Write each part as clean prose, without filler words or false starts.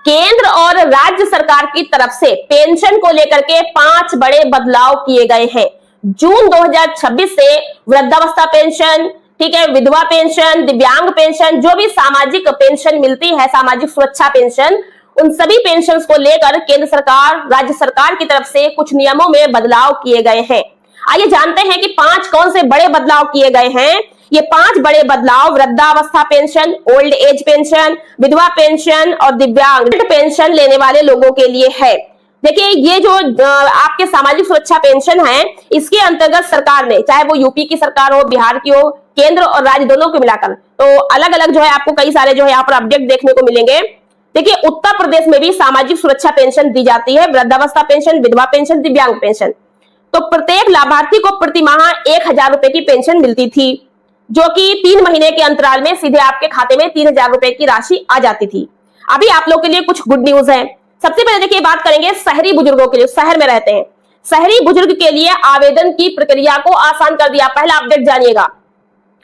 केंद्र और राज्य सरकार की तरफ से पेंशन को लेकर के 5 बड़े बदलाव किए गए हैं। जून 2026 से वृद्धावस्था पेंशन, ठीक है, विधवा पेंशन, दिव्यांग पेंशन, जो भी सामाजिक पेंशन मिलती है, सामाजिक सुरक्षा पेंशन, उन सभी पेंशन को लेकर केंद्र सरकार, राज्य सरकार की तरफ से कुछ नियमों में बदलाव किए गए हैं। आइए जानते हैं कि 5 कौन से बड़े बदलाव किए गए हैं। ये 5 बड़े बदलाव वृद्धावस्था पेंशन, ओल्ड एज पेंशन, विधवा पेंशन और दिव्यांग पेंशन लेने वाले लोगों के लिए है। देखिए, ये जो आपके सामाजिक सुरक्षा पेंशन है, इसके अंतर्गत सरकार ने, चाहे वो यूपी की सरकार हो, बिहार की हो, केंद्र और राज्य दोनों को मिलाकर, तो अलग अलग जो है आपको कई सारे जो है यहाँ पर अपडेट देखने को मिलेंगे। देखिए, उत्तर प्रदेश में भी सामाजिक सुरक्षा पेंशन दी जाती है, वृद्धावस्था पेंशन, विधवा पेंशन, दिव्यांग पेंशन। तो प्रत्येक लाभार्थी को प्रति माह 1000 रुपए की पेंशन मिलती थी, जो कि 3 महीने के अंतराल में सीधे आपके खाते में 3000 रुपए की राशि आ जाती थी। अभी आप लोग के लिए कुछ गुड न्यूज है। सबसे पहले देखिए, बात करेंगे शहरी बुजुर्गों के लिए, शहर में रहते हैं। शहरी बुजुर्ग के लिए आवेदन की प्रक्रिया को आसान कर दिया। पहला अपडेट जानिएगा,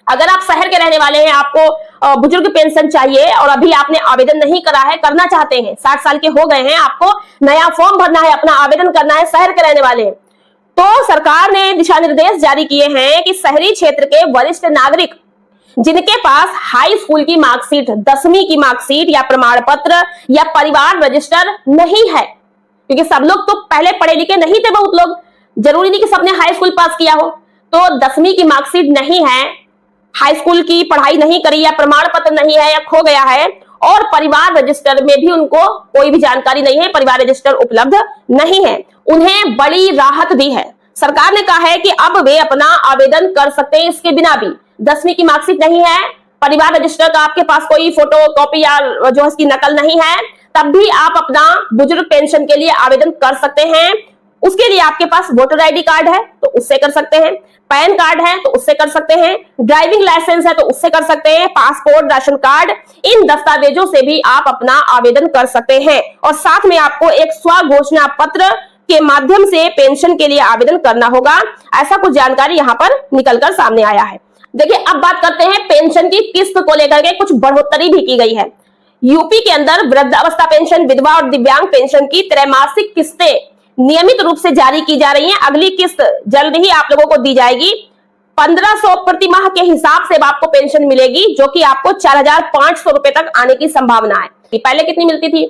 अगर आप शहर के रहने वाले हैं, आपको बुजुर्ग पेंशन चाहिए और अभी आपने आवेदन नहीं करा है, करना चाहते हैं, 60 साल के हो गए हैं, आपको नया फॉर्म भरना है, अपना आवेदन करना है, शहर के रहने वाले हैं, तो सरकार ने दिशा निर्देश जारी किए हैं कि शहरी क्षेत्र के वरिष्ठ नागरिक जिनके पास हाई स्कूल की मार्कशीट, 10वीं की मार्कशीट या प्रमाण पत्र या परिवार रजिस्टर नहीं है, क्योंकि सब लोग तो पहले पढ़े लिखे नहीं थे, बहुत लोग, जरूरी नहीं कि सबने हाई स्कूल पास किया हो, तो 10वीं की मार्कशीट नहीं है, हाई स्कूल की पढ़ाई नहीं करी या प्रमाण पत्र नहीं है या खो गया है, और परिवार रजिस्टर में भी उनको कोई भी जानकारी नहीं है, परिवार रजिस्टर उपलब्ध नहीं है, उन्हें बड़ी राहत दी है। सरकार ने कहा है कि अब वे अपना आवेदन कर सकते हैं इसके बिना भी। 10वीं की मार्कशीट नहीं है, परिवार रजिस्टर का आपके पास कोई फोटो कॉपी या जो इसकी नकल नहीं है, तब भी आप अपना बुजुर्ग पेंशन के लिए आवेदन कर सकते हैं। उसके लिए आपके पास वोटर आईडी कार्ड है तो उससे कर सकते हैं, पैन कार्ड है तो उससे कर सकते हैं, ड्राइविंग लाइसेंस है तो उससे कर सकते हैं, पासपोर्ट, राशन कार्ड, इन दस्तावेजों से भी आप अपना आवेदन कर सकते हैं। और साथ में आपको एक स्व घोषणा पत्र के माध्यम से पेंशन के लिए आवेदन करना होगा। ऐसा कुछ जानकारी यहाँ पर निकलकर सामने आया है। देखिए, अब बात करते हैं पेंशन की किस्त को लेकर के कुछ बढ़ोतरी भी की गई है। यूपी के अंदर वृद्धावस्था पेंशन, विधवा और दिव्यांग पेंशन की त्रैमासिक किस्तें नियमित रूप से जारी की जा रही हैं। अगली किस्त जल्द ही आप लोगों को दी जाएगी। 1500 प्रति माह के हिसाब से आपको पेंशन मिलेगी, जो कि आपको 4500 रुपए तक आने की संभावना है। पहले कितनी मिलती थी?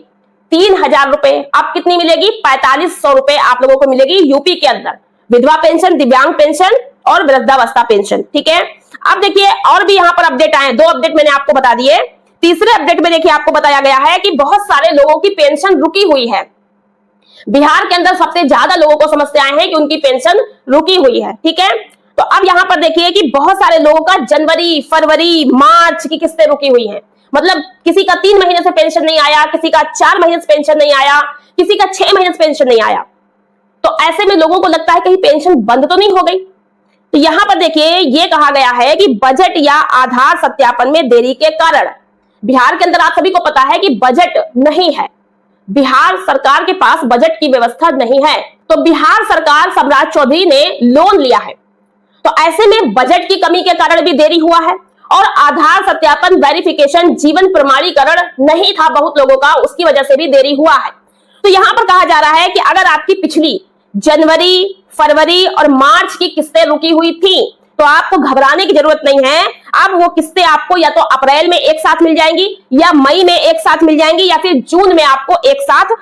3000 रुपए। अब कितनी मिलेगी? 4500 रुपए आप लोगों को मिलेगी यूपी के अंदर, विधवा पेंशन, दिव्यांग पेंशन और वृद्धावस्था पेंशन। ठीक है, अब देखिए और भी यहाँ पर अपडेट आए। 2 अपडेट मैंने आपको बता दिए। तीसरे अपडेट में देखिए आपको बताया गया है कि बहुत सारे लोगों की पेंशन रुकी हुई है। बिहार के अंदर सबसे ज्यादा लोगों को समस्याएं हैं कि उनकी पेंशन रुकी हुई है। ठीक है, तो अब यहाँ पर देखिए कि बहुत सारे लोगों का जनवरी, फरवरी, मार्च की किस्तें रुकी हुई हैं। मतलब किसी का 3 महीने से पेंशन नहीं आया, किसी का 4 महीने से पेंशन नहीं आया, किसी का 6 महीने से पेंशन नहीं आया। तो ऐसे में लोगों को लगता है कहीं पेंशन बंद तो नहीं हो गई। तो यहाँ पर देखिए ये कहा गया है कि बजट या आधार सत्यापन में देरी के कारण बिहार के अंदर, आप सभी को पता है कि बजट नहीं है, बिहार सरकार के पास बजट की व्यवस्था नहीं है। तो बिहार सरकार सम्राट चौधरी ने लोन लिया है, तो ऐसे में बजट की कमी के कारण भी देरी हुआ है। और आधार सत्यापन, वेरिफिकेशन, जीवन प्रमाणीकरण नहीं था बहुत लोगों का, उसकी वजह से भी देरी हुआ है। तो यहां पर कहा जा रहा है कि अगर आपकी पिछली जनवरी, फरवरी और मार्च की किस्तें रुकी हुई थी तो आपको घबराने की जरूरत नहीं है। अब वो किस्तें आपको या तो अप्रैल में एक साथ मिल जाएंगी, या मई में एक साथ मिल जाएंगी, या फिर जून में आपको एक साथ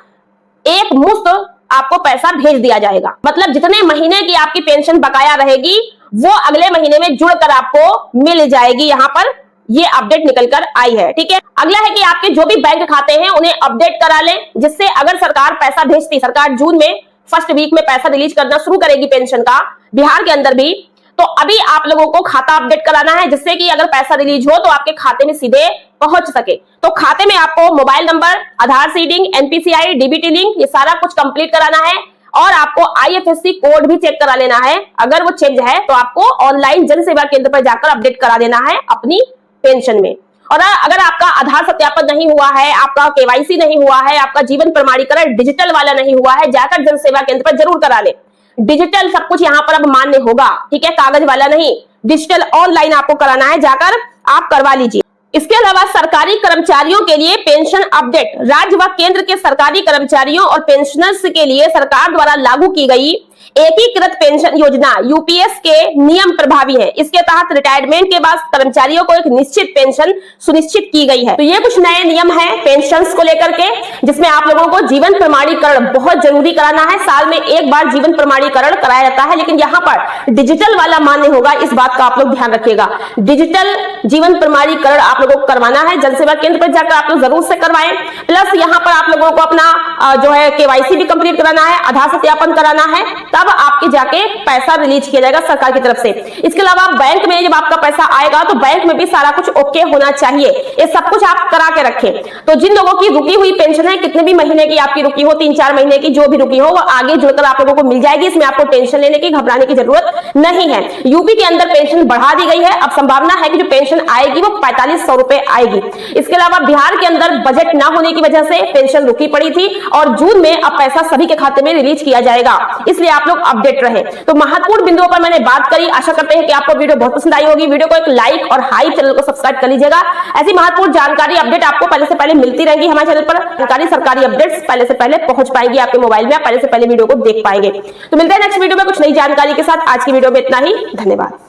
एक मुश्त आपको पैसा भेज दिया जाएगा। मतलब जितने महीने की आपकी पेंशन बकाया रहेगी वो अगले महीने में जुड़कर आपको मिल जाएगी। यहाँ पर ये अपडेट निकलकर आई है। ठीक है, अगला है कि आपके जो भी बैंक खाते हैं उन्हें अपडेट करा लें, जिससे अगर सरकार पैसा भेजती, सरकार जून में फर्स्ट वीक में पैसा रिलीज करना शुरू करेगी पेंशन का बिहार के अंदर भी, तो अभी आप लोगों को खाता अपडेट कराना है, जिससे कि अगर पैसा रिलीज हो तो आपके खाते में सीधे पहुंच सके। तो खाते में आपको मोबाइल नंबर, आधार सीडिंग, एनपीसीआई, डीबीटी लिंक, ये सारा कुछ कंप्लीट कराना है। और आपको आईएफएससी कोड भी चेक करा लेना है। अगर वो चेंज है तो आपको ऑनलाइन जन सेवा केंद्र पर जाकर अपडेट करा देना है अपनी पेंशन में। और अगर आपका आधार सत्यापन नहीं हुआ है, आपका केवाईसी नहीं हुआ है, आपका जीवन प्रमाणीकरण डिजिटल वाला नहीं हुआ है, जाकर जन सेवा केंद्र पर जरूर करा ले। डिजिटल सब कुछ यहाँ पर अब मान्य होगा। ठीक है, कागज वाला नहीं, डिजिटल ऑनलाइन आपको कराना है, जाकर आप करवा लीजिए। इसके अलावा सरकारी कर्मचारियों के लिए पेंशन अपडेट। राज्य व केंद्र के सरकारी कर्मचारियों और पेंशनर्स के लिए सरकार द्वारा लागू की गई एकीकृत पेंशन योजना यूपीएस के नियम प्रभावी है। इसके तहत रिटायरमेंट के बाद कर्मचारियों को एक निश्चित पेंशन सुनिश्चित की गई है। तो ये कुछ नए नियम हैं पेंशन्स को लेकर के, जिसमें आप लोगों को जीवन प्रमाणीकरण बहुत जरूरी कराना है। साल में एक बार जीवन प्रमाणीकरण कराया जाता है, लेकिन यहाँ पर डिजिटल वाला मान्य होगा, इस बात का आप लोग ध्यान रखिएगा। डिजिटल जीवन प्रमाणीकरण आप लोगों को करवाना है, जन सेवा केंद्र पर जाकर आप लोग जरूर से करवाएं। प्लस यहाँ पर आप लोगों को अपना जो है केवाईसी भी कंप्लीट कराना है, आधार सत्यापन कराना है, तब आपके जाके पैसा रिलीज किया जाएगा सरकार की तरफ से। इसके अलावा बैंक में जब आपका पैसा आएगा तो बैंक में भी सारा कुछ ओके होना चाहिए, ये सब कुछ आप करा के रखें। तो जिन लोगों की रुकी हुई पेंशन है, कितने भी महीने की आपकी रुकी हो, 3-4 महीने की जो भी रुकी हो, वो आगे जुड़कर आप लोगों को मिल जाएगी। इसमें आपको टेंशन लेने की, घबराने की जरूरत नहीं है। यूपी के अंदर पेंशन बढ़ा दी गई है, अब संभावना है कि जो पेंशन आएगी वो 4500 रुपए आएगी। इसके अलावा बिहार के अंदर बजट ना होने की वजह से पेंशन रुकी पड़ी थी और जून में अब पैसा सभी के खाते में रिलीज किया जाएगा, इसलिए आप लोग अपडेट रहे। तो महत्वपूर्ण बिंदुओं पर मैंने बात करी, आशा करते हैं कि आपको वीडियो बहुत पसंद आई होगी। वीडियो को एक लाइक और हाई, चैनल को सब्सक्राइब कर लीजिएगा। ऐसी महत्वपूर्ण जानकारी अपडेट आपको पहले से पहले मिलती रहेंगी हमारे चैनल पर। जानकारी, सरकारी अपडेट्स पहले से पहले पहुंच पाएगी आपके मोबाइल में, आप पहले से पहले वीडियो को देख पाएंगे। तो मिलते हैं नेक्स्ट वीडियो में कुछ नई जानकारी के साथ। आज की वीडियो में इतना ही, धन्यवाद।